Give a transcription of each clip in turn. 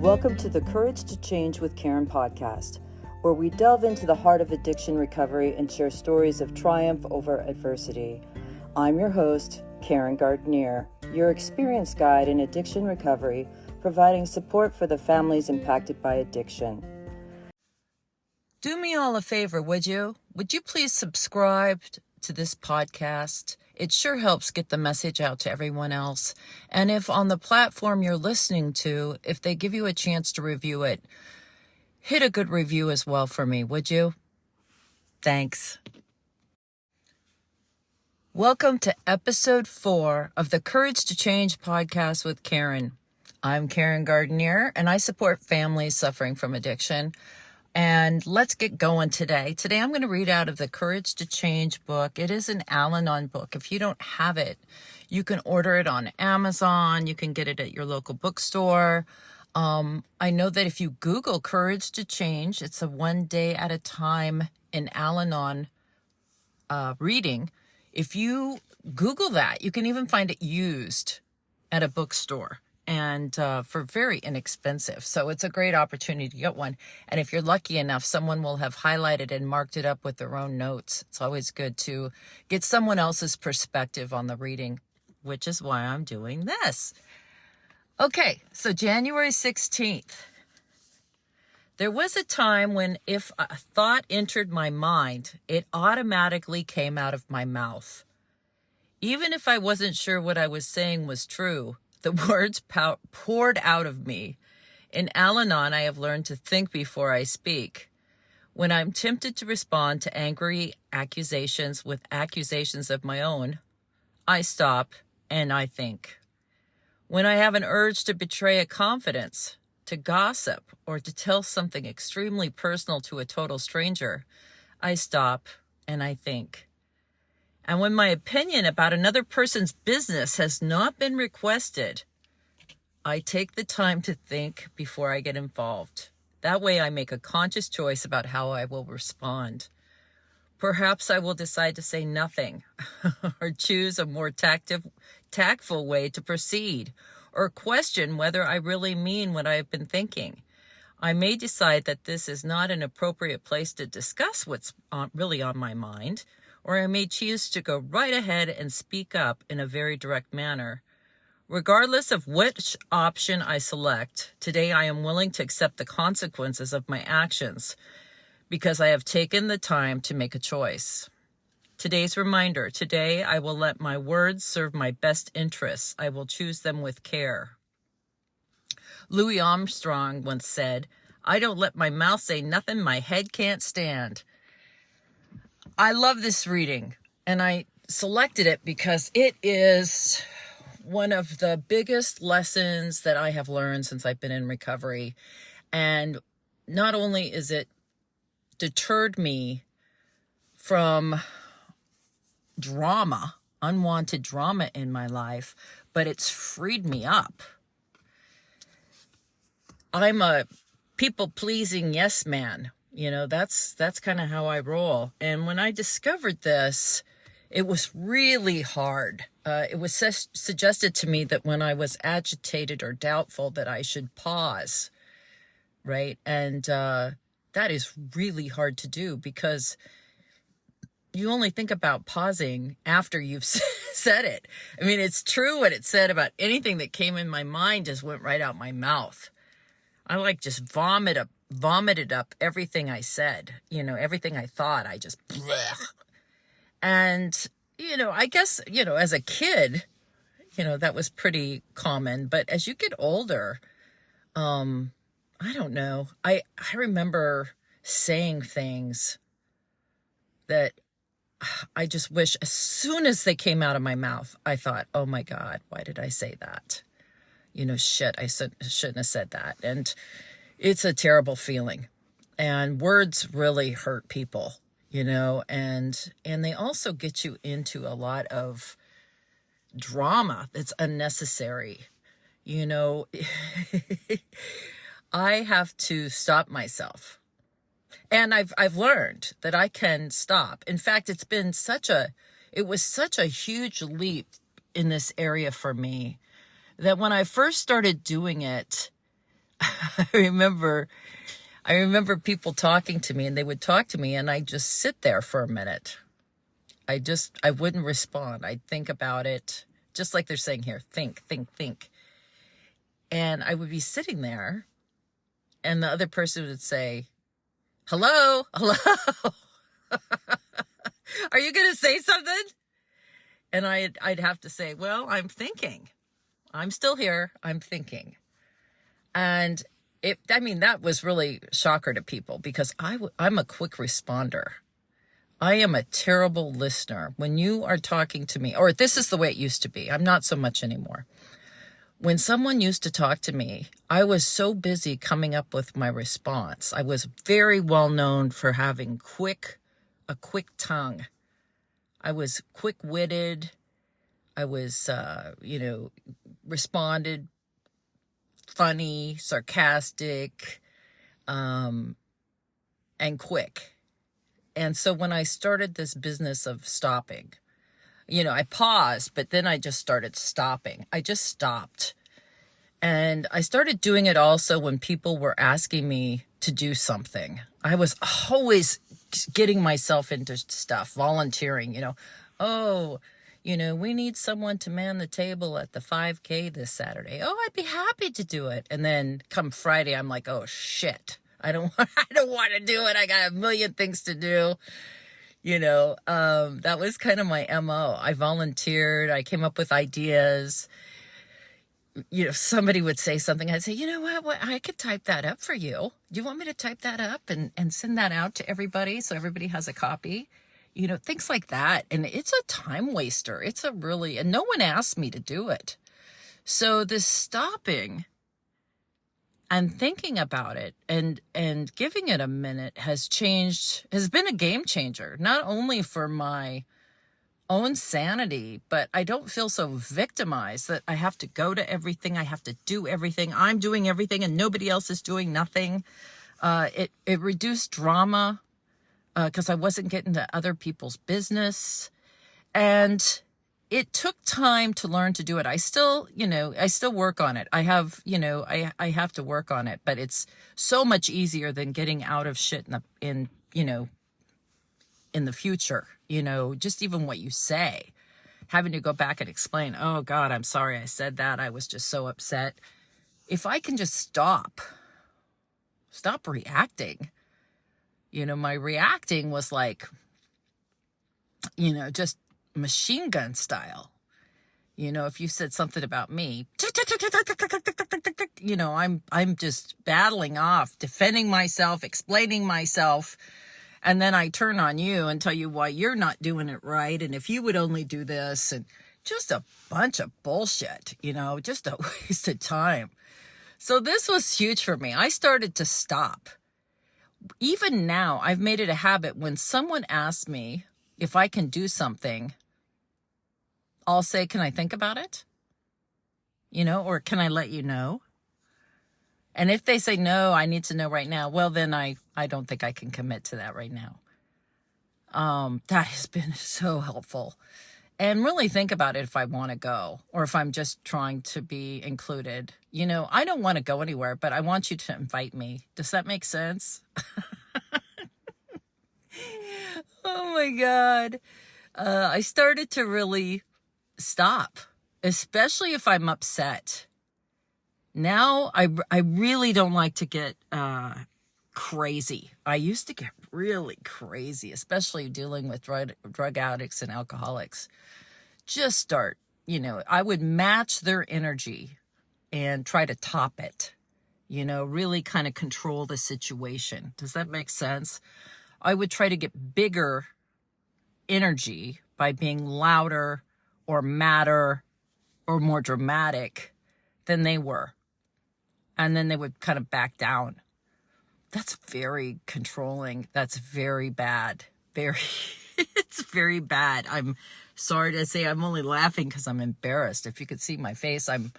Welcome to the Courage to Change with Karen podcast, where we delve into the heart of addiction recovery and share stories of triumph over adversity. I'm your host, Karen Gardner, your experienced guide in addiction recovery, providing support for the families impacted by addiction. Do me all a favor, would you? Would you please subscribe to this podcast? It sure helps get the message out to everyone else. And if on the platform you're listening to, if they give you a chance to review it, hit a good review as well for me, would you? Thanks. Welcome to episode 4 of the Courage to Change podcast with Karen. I'm Karen Gardner, and I support families suffering from addiction. And let's get going today. Today I'm going to read out of the Courage to Change book. It is an Al-Anon book. If you don't have it, you can order it on Amazon. You can get it at your local bookstore. I know that if you Google Courage to Change, it's a 1 day at a time in Al-Anon reading. If you Google that, you can even find it used at a bookstore. And for very inexpensive. So it's a great opportunity to get one. And if you're lucky enough, someone will have highlighted and marked it up with their own notes. It's always good to get someone else's perspective on the reading, which is why I'm doing this. Okay, so January 16th. There was a time when if a thought entered my mind, it automatically came out of my mouth. Even if I wasn't sure what I was saying was true, the words poured out of me. In Al-Anon, I have learned to think before I speak. When I'm tempted to respond to angry accusations with accusations of my own, I stop and I think. When I have an urge to betray a confidence, to gossip, or to tell something extremely personal to a total stranger, I stop and I think. And when my opinion about another person's business has not been requested, I take the time to think before I get involved. That way I make a conscious choice about how I will respond. Perhaps I will decide to say nothing or choose a more tactful way to proceed or question whether I really mean what I have been thinking. I may decide that this is not an appropriate place to discuss what's really on my mind, or I may choose to go right ahead and speak up in a very direct manner. Regardless of which option I select, today I am willing to accept the consequences of my actions because I have taken the time to make a choice. Today's reminder, today I will let my words serve my best interests. I will choose them with care. Louis Armstrong once said, "I don't let my mouth say nothing my head can't stand." I love this reading, and I selected it because it is one of the biggest lessons that I have learned since I've been in recovery. And not only is it deterred me from drama, unwanted drama in my life, but it's freed me up. I'm a people-pleasing yes man. You know, that's kind of how I roll. And when I discovered this, it was really hard. It was suggested to me that when I was agitated or doubtful that I should pause, right? And that is really hard to do because you only think about pausing after you've said it. I mean, it's true what it said about anything that came in my mind just went right out my mouth. I just vomited up everything I said, everything I thought, I just, bleh. And, I guess, as a kid, that was pretty common. But as you get older, I don't know. I remember saying things that I just wish as soon as they came out of my mouth, I thought, oh my God, why did I say that? Shit, I shouldn't have said that. And it's a terrible feeling. And words really hurt people, and they also get you into a lot of drama that's unnecessary. I have to stop myself. And I've learned that I can stop. In fact, it was such a huge leap in this area for me that when I first started doing it, I remember people talking to me, and they would talk to me and I'd just sit there for a minute. I wouldn't respond. I'd think about it, just like they're saying here, think. And I would be sitting there and the other person would say, hello. Are you going to say something? And I'd have to say, well, I'm thinking. I'm still here. I'm thinking. And that was really a shocker to people, because I'm a quick responder. I am a terrible listener. When you are talking to me, or this is the way it used to be, I'm not so much anymore. When someone used to talk to me, I was so busy coming up with my response. I was very well known for having a quick tongue. I was quick-witted. I was, responded funny, sarcastic, and quick. And so when I started this business of stopping, I paused, but then I just started stopping. I just stopped. And I started doing it also when people were asking me to do something. I was always getting myself into stuff, volunteering, we need someone to man the table at the 5K this Saturday. Oh, I'd be happy to do it. And then come Friday, I'm like, oh shit, I don't want to do it. I got a million things to do. That was kind of my MO. I volunteered. I came up with ideas. Somebody would say something. I'd say, you know what, I could type that up for you. Do you want me to type that up and send that out to everybody so everybody has a copy? Things like that. And it's a time waster. And no one asked me to do it. So this stopping and thinking about it and giving it a minute has been a game changer, not only for my own sanity, but I don't feel so victimized that I have to go to everything. I have to do everything. I'm doing everything and nobody else is doing nothing. It reduced drama, because I wasn't getting to other people's business. And it took time to learn to do it. I still work on it. I have to work on it, but it's so much easier than getting out of shit in the future, just even what you say, having to go back and explain, oh God, I'm sorry I said that. I was just so upset. If I can just stop reacting. My reacting was like, just machine gun style. If you said something about me, I'm just battling off, defending myself, explaining myself. And then I turn on you and tell you why you're not doing it right. And if you would only do this, and just a bunch of bullshit, just a waste of time. So this was huge for me. I started to stop. Even now, I've made it a habit when someone asks me if I can do something, I'll say, can I think about it? Or can I let you know? And if they say, no, I need to know right now, well, then I don't think I can commit to that right now. That has been so helpful. And really think about it if I want to go, or if I'm just trying to be included. I don't want to go anywhere, but I want you to invite me. Does that make sense? Oh my God. I started to really stop, especially if I'm upset. Now I really don't like to get crazy. I used to get really crazy, especially dealing with drug addicts and alcoholics. Just start, I would match their energy and try to top it, really kind of control the situation. Does that make sense? I would try to get bigger energy by being louder or madder or more dramatic than they were. And then they would kind of back down. That's very controlling. That's very bad. It's very bad. I'm sorry to say, I'm only laughing because I'm embarrassed. If you could see my face, I'm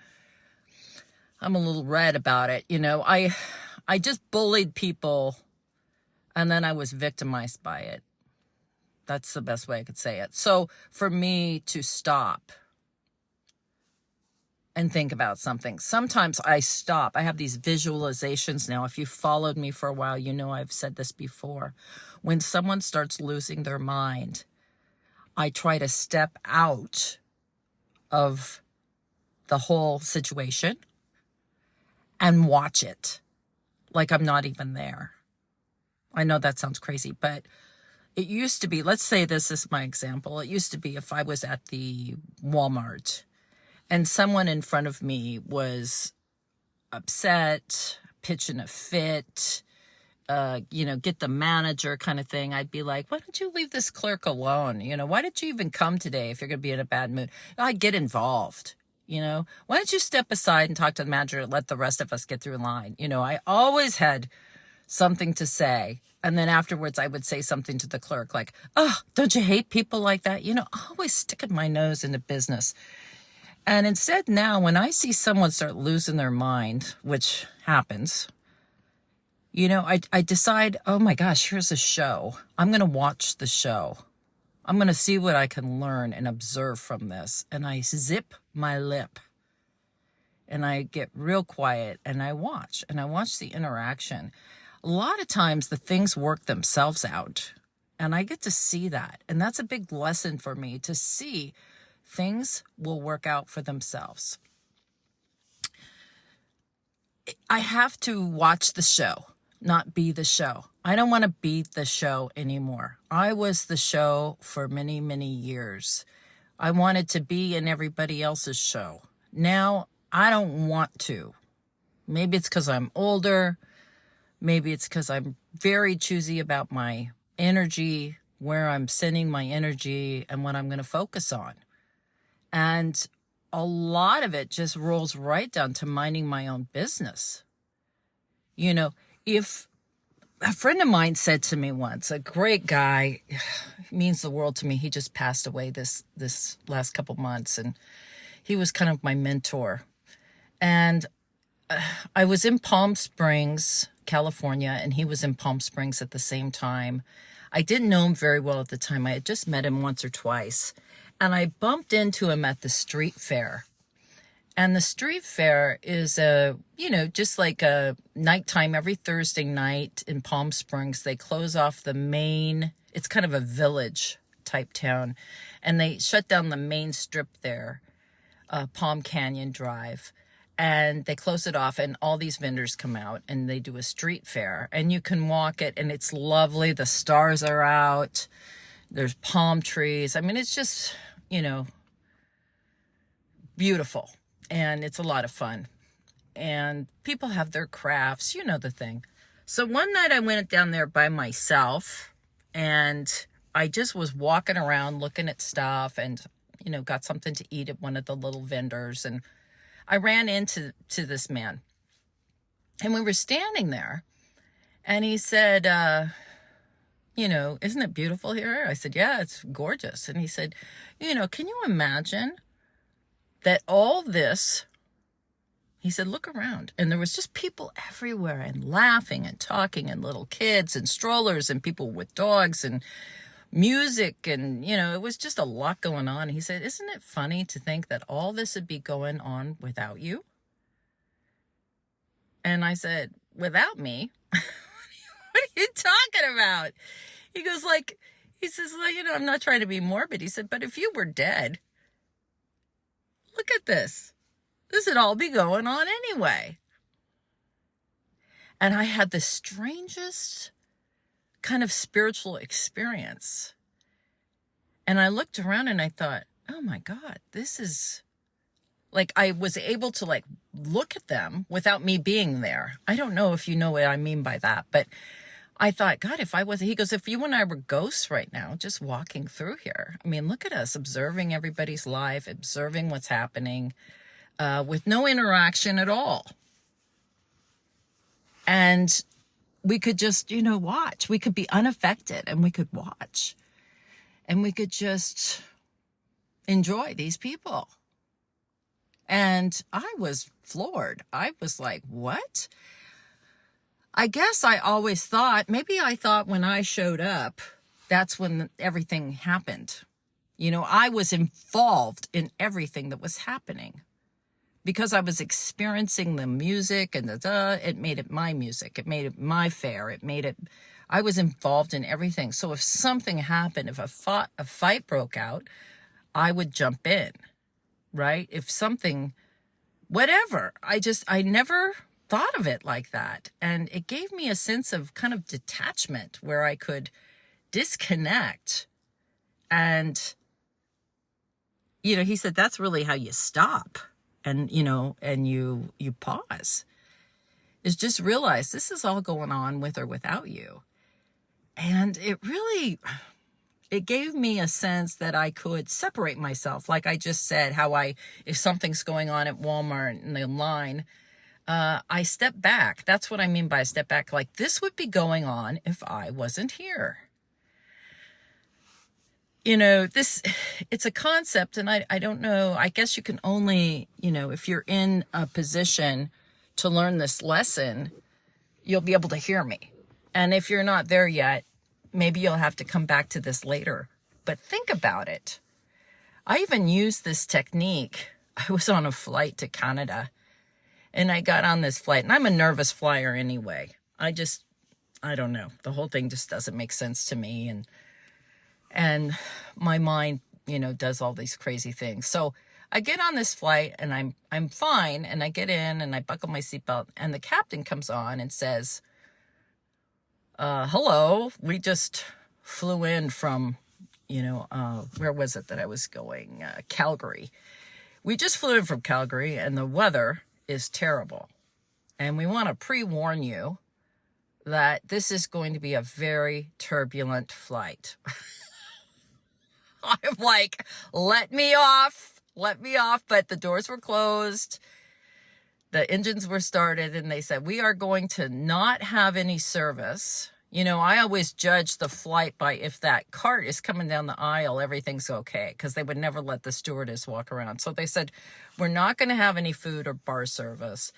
a little red about it. I just bullied people and then I was victimized by it. That's the best way I could say it. So for me to stop and think about something. Sometimes I stop. I have these visualizations now. If you followed me for a while, you know I've said this before. When someone starts losing their mind, I try to step out of the whole situation and watch it like I'm not even there. I know that sounds crazy, but it used to be, let's say this is my example. It used to be if I was at the Walmart and someone in front of me was upset, pitching a fit, get the manager kind of thing, I'd be like, why don't you leave this clerk alone? Why did you even come today if you're going to be in a bad mood? I'd get involved. Why don't you step aside and talk to the manager and let the rest of us get through line? I always had something to say. And then afterwards, I would say something to the clerk like, oh, don't you hate people like that? Always sticking my nose into business. And instead now, when I see someone start losing their mind, which happens, I decide, oh my gosh, here's a show. I'm going to watch the show. I'm going to see what I can learn and observe from this. And I zip my lip and I get real quiet and I watch the interaction. A lot of times the things work themselves out and I get to see that. And that's a big lesson for me, to see things will work out for themselves. I have to watch the show, not be the show. I don't want to be the show anymore. I was the show for many, many years. I wanted to be in everybody else's show. Now, I don't want to. Maybe it's because I'm older. Maybe it's because I'm very choosy about my energy, where I'm sending my energy, and what I'm going to focus on. And a lot of it just rolls right down to minding my own business. If a friend of mine said to me once, a great guy, means the world to me. He just passed away this last couple months, and he was kind of my mentor. And I was in Palm Springs, California, and he was in Palm Springs at the same time. I didn't know him very well at the time. I had just met him once or twice, and I bumped into him at the street fair. And the street fair is just like a nighttime every Thursday night in Palm Springs. They close off the main, it's kind of a village type town, and they shut down the main strip there, Palm Canyon Drive, and they close it off, and all these vendors come out and they do a street fair, and you can walk it, and it's lovely. The stars are out. There's palm trees. I mean, it's just, beautiful. And it's a lot of fun. And people have their crafts, the thing. So one night I went down there by myself, and I just was walking around looking at stuff and, got something to eat at one of the little vendors. And I ran into this man. And we were standing there. And he said, isn't it beautiful here? I said, yeah, it's gorgeous. And he said, can you imagine that all this, he said, look around. And there was just people everywhere and laughing and talking and little kids and strollers and people with dogs and music. And, it was just a lot going on. He said, isn't it funny to think that all this would be going on without you? And I said, without me? What are you talking about? He goes he says, I'm not trying to be morbid. He said, but if you were dead, look at this. This would all be going on anyway. And I had the strangest kind of spiritual experience. And I looked around and I thought, oh my God, this is I was able to look at them without me being there. I don't know if you know what I mean by that, but I thought, God, he goes, if you and I were ghosts right now, just walking through here. I mean, look at us observing everybody's life, observing what's happening, with no interaction at all. And we could just, watch. We could be unaffected and we could watch. And we could just enjoy these people. And I was floored. I was like, what? I guess I always thought, maybe I thought when I showed up, that's when everything happened. I was involved in everything that was happening. because I was experiencing the music and it made it my music. It made it my fare. I was involved in everything. So if something happened, if a fight broke out, I would jump in, right? If something, whatever, I never thought of it like that. And it gave me a sense of kind of detachment where I could disconnect. And, he said, that's really how you stop. And, and you pause, is just realize this is all going on with or without you. And it gave me a sense that I could separate myself. Like I just said, if something's going on at Walmart in the line, I step back. That's what I mean by step back. Like this would be going on if I wasn't here. It's a concept, and I don't know, I guess you can only, if you're in a position to learn this lesson, you'll be able to hear me. And if you're not there yet, maybe you'll have to come back to this later. But think about it. I even used this technique. I was on a flight to Canada, and I got on this flight, and I'm a nervous flyer anyway. I don't know. The whole thing just doesn't make sense to me. And my mind, does all these crazy things. So I get on this flight and I'm fine. And I get in and I buckle my seatbelt and the captain comes on and says, hello, we just flew in from, where was it that I was going? Calgary. We just flew in from Calgary and the weather is terrible. And we want to pre-warn you that this is going to be a very turbulent flight. I'm like, let me off. But the doors were closed. The engines were started and they said, we are going to not have any service. I always judge the flight by if that cart is coming down the aisle, everything's okay. Because they would never let the stewardess walk around. So they said, we're not going to have any food or bar service.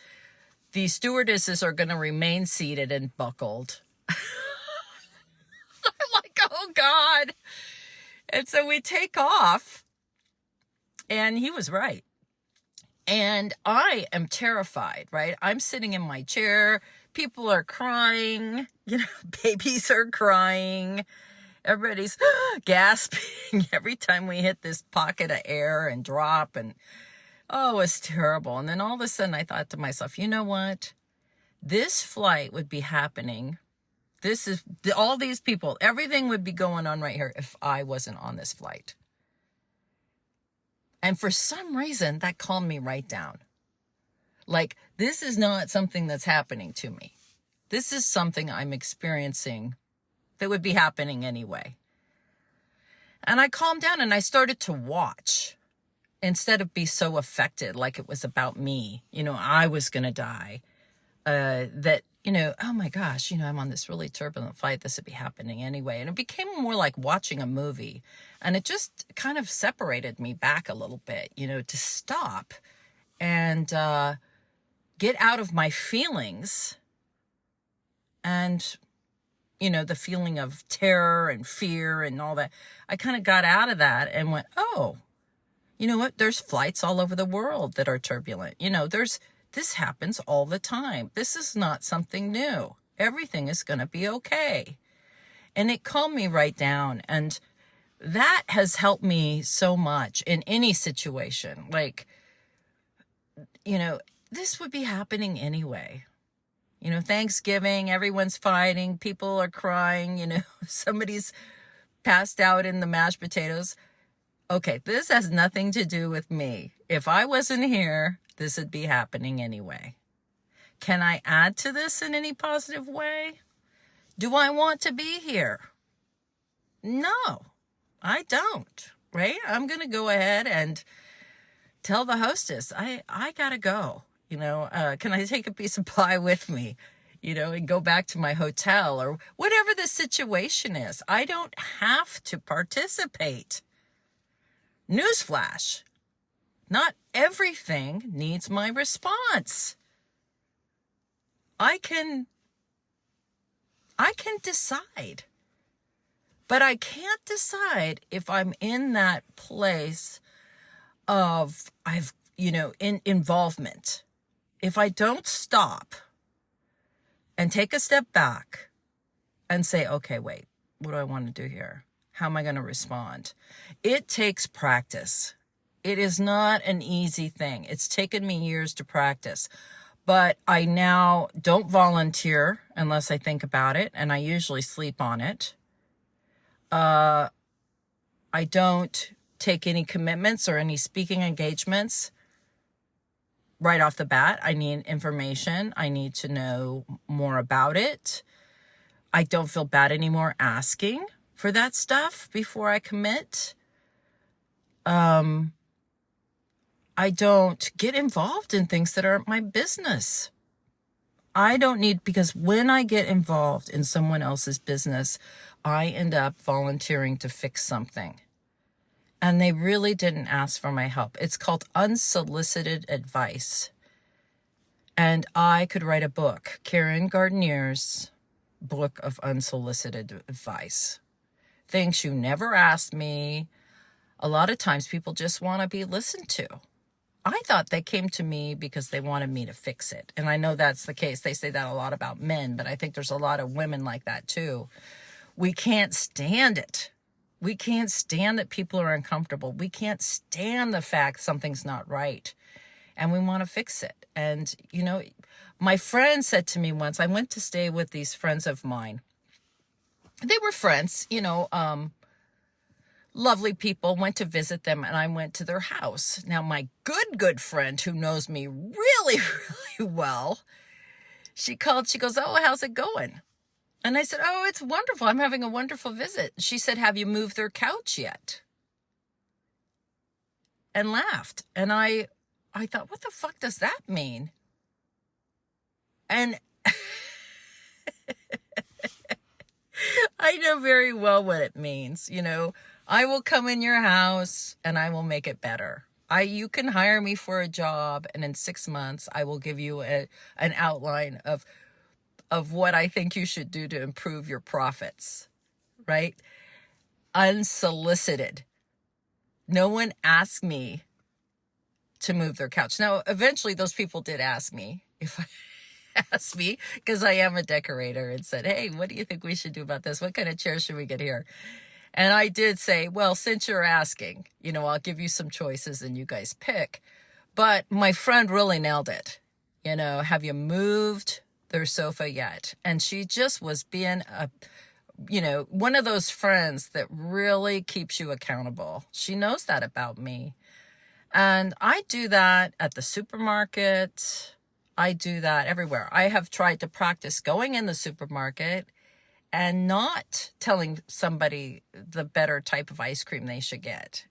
The stewardesses are going to remain seated and buckled. I'm like, oh God. And so we take off, and he was right. And I am terrified, right? I'm sitting in my chair. People are crying. Babies are crying. Everybody's gasping every time we hit this pocket of air and drop. And, oh, it's terrible. And then all of a sudden I thought to myself, you know what? This flight would be happening. All these people, everything would be going on right here if I wasn't on this flight. And for some reason, that calmed me right down. Like, this is not something that's happening to me. This is something I'm experiencing that would be happening anyway. And I calmed down and I started to watch instead of be so affected like it was about me. I was going to die. Oh my gosh, I'm on this really turbulent flight. This would be happening anyway. And it became more like watching a movie. And it just kind of separated me back a little bit, to stop and get out of my feelings and, the feeling of terror and fear and all that. I kind of got out of that and went, oh, you know what? There's flights all over the world that are turbulent. This happens all the time. This is not something new. Everything is going to be okay. And it calmed me right down. And that has helped me so much in any situation. Like, this would be happening anyway. Thanksgiving, everyone's fighting. People are crying. Somebody's passed out in the mashed potatoes. Okay, this has nothing to do with me. If I wasn't here, this would be happening anyway. Can I add to this in any positive way? Do I want to be here? No, I don't, right? I'm going to go ahead and tell the hostess, I got to go. Can I take a piece of pie with me? And go back to my hotel or whatever the situation is. I don't have to participate. Newsflash. Not everything needs my response. I can decide. But I can't decide if I'm in that place of I've in involvement, if I don't stop and take a step back and say, okay, wait, what do I want to do here? How am I going to respond? It takes practice. It is not an easy thing. It's taken me years to practice, but I now don't volunteer unless I think about it, and I usually sleep on it. I don't take any commitments or any speaking engagements right off the bat. I need information. I need to know more about it. I don't feel bad anymore asking for that stuff before I commit. I don't get involved in things that aren't my business. I don't need, because when I get involved in someone else's business, I end up volunteering to fix something. And they really didn't ask for my help. It's called unsolicited advice. And I could write a book, Karen Gardner's Book of Unsolicited Advice. Things you never asked me. A lot of times people just want to be listened to. I thought they came to me because they wanted me to fix it. And I know that's the case. They say that a lot about men, but I think there's a lot of women like that too. We can't stand it. We can't stand that people are uncomfortable. We can't stand the fact something's not right. And we want to fix it. And, my friend said to me once, I went to stay with these friends of mine. They were friends, lovely people, went to visit them, and I went to their house. Now, my good friend who knows me really, really well, she called, she goes, oh, how's it going? And I said, oh, it's wonderful. I'm having a wonderful visit. She said, have you moved their couch yet? And laughed. And I thought, what the fuck does that mean? And I know very well what it means. I will come in your house and I will make it better. You can hire me for a job, and in 6 months, I will give you an outline of what I think you should do to improve your profits, right? Unsolicited. No one asked me to move their couch. Now, eventually those people did ask me because I am a decorator, and said, hey, what do you think we should do about this? What kind of chair should we get here? And I did say, well, since you're asking, I'll give you some choices and you guys pick. But my friend really nailed it. Have you moved their sofa yet? And she just was being one of those friends that really keeps you accountable. She knows that about me. And I do that at the supermarket. I do that everywhere. I have tried to practice going in the supermarket and not telling somebody the better type of ice cream they should get.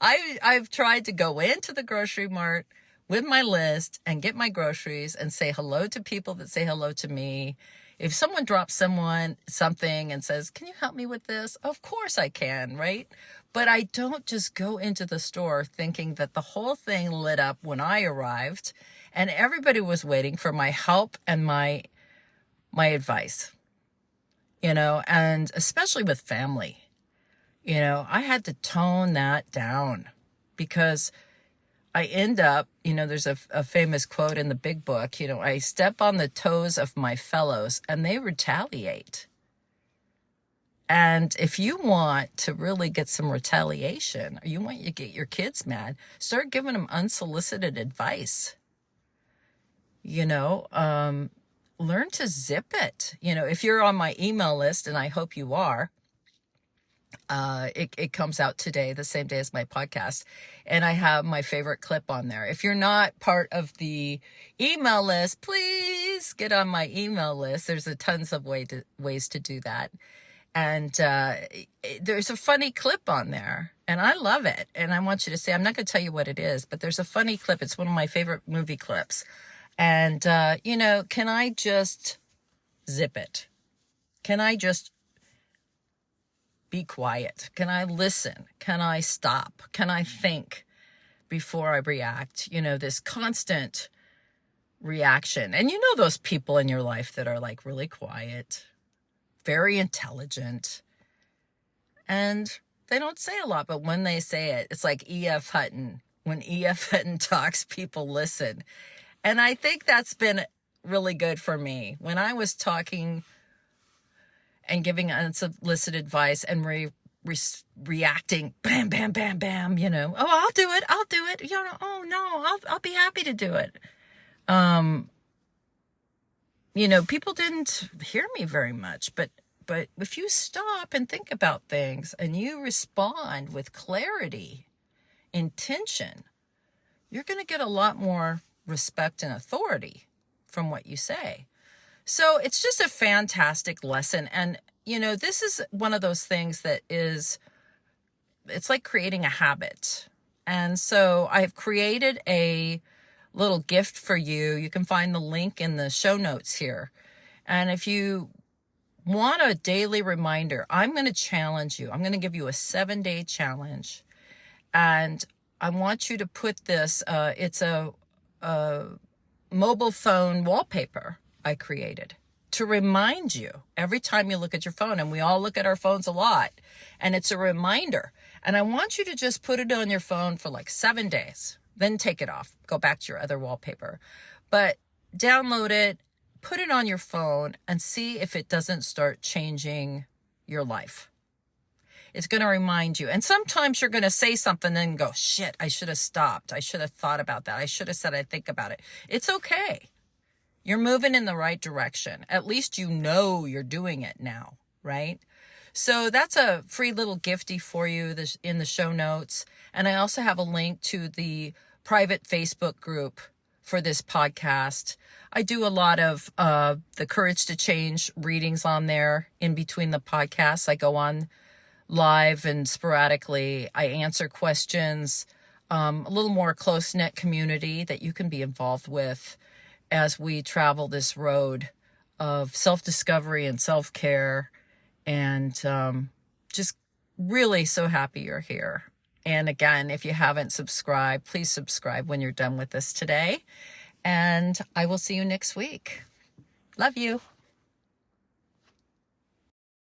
I've tried to go into the grocery mart with my list and get my groceries and say hello to people that say hello to me. If someone drops something and says, can you help me with this? Of course I can, right? But I don't just go into the store thinking that the whole thing lit up when I arrived and everybody was waiting for my help and my advice, and especially with family, I had to tone that down because I end up, there's a famous quote in the big book, I step on the toes of my fellows and they retaliate. And if you want to really get some retaliation, or you want to get your kids mad, start giving them unsolicited advice. Learn to zip it. If you're on my email list, and I hope you are, it comes out today, the same day as my podcast, and I have my favorite clip on there. If you're not part of the email list, please get on my email list. There's tons of ways to do that. And there's a funny clip on there, and I love it. And I want you to see, I'm not going to tell you what it is, but there's a funny clip. It's one of my favorite movie clips. And, can I just zip it? Can I just be quiet? Can I listen? Can I stop? Can I think before I react? This constant reaction. And those people in your life that are really quiet, very intelligent, and They don't say a lot, but when they say it, it's like E.F. Hutton. When E.F. Hutton talks, people listen. And I think that's been really good for me. When I was talking and giving unsolicited advice and reacting, bam, bam, bam, bam, oh, I'll do it. Oh no, I'll be happy to do it. People didn't hear me very much, but if you stop and think about things and you respond with clarity, intention, you're going to get a lot more respect and authority from what you say. So it's just a fantastic lesson. And, this is one of those things that it's like creating a habit. And so I've created a little gift for you. You can find the link in the show notes here. And if you want a daily reminder, I'm going to challenge you. I'm going to give you a 7-day challenge. And I want you to put this, it's a mobile phone wallpaper I created to remind you every time you look at your phone. And we all look at our phones a lot. And it's a reminder. And I want you to just put it on your phone for like 7 days. Then take it off. Go back to your other wallpaper. But download it. Put it on your phone and see if it doesn't start changing your life. It's going to remind you. And sometimes you're going to say something and go, shit, I should have stopped. I should have thought about that. I should have said, I think about it. It's okay. You're moving in the right direction. At least you're doing it now, right? So that's a free little gifty for you in the show notes. And I also have a link to the private Facebook group for this podcast. I do a lot of the Courage to Change readings on there in between the podcasts. I go on live and sporadically. I answer questions, a little more close-knit community that you can be involved with as we travel this road of self-discovery and self-care. And just really so happy you're here. And again, if you haven't subscribed, please subscribe when you're done with this today. And I will see you next week. Love you.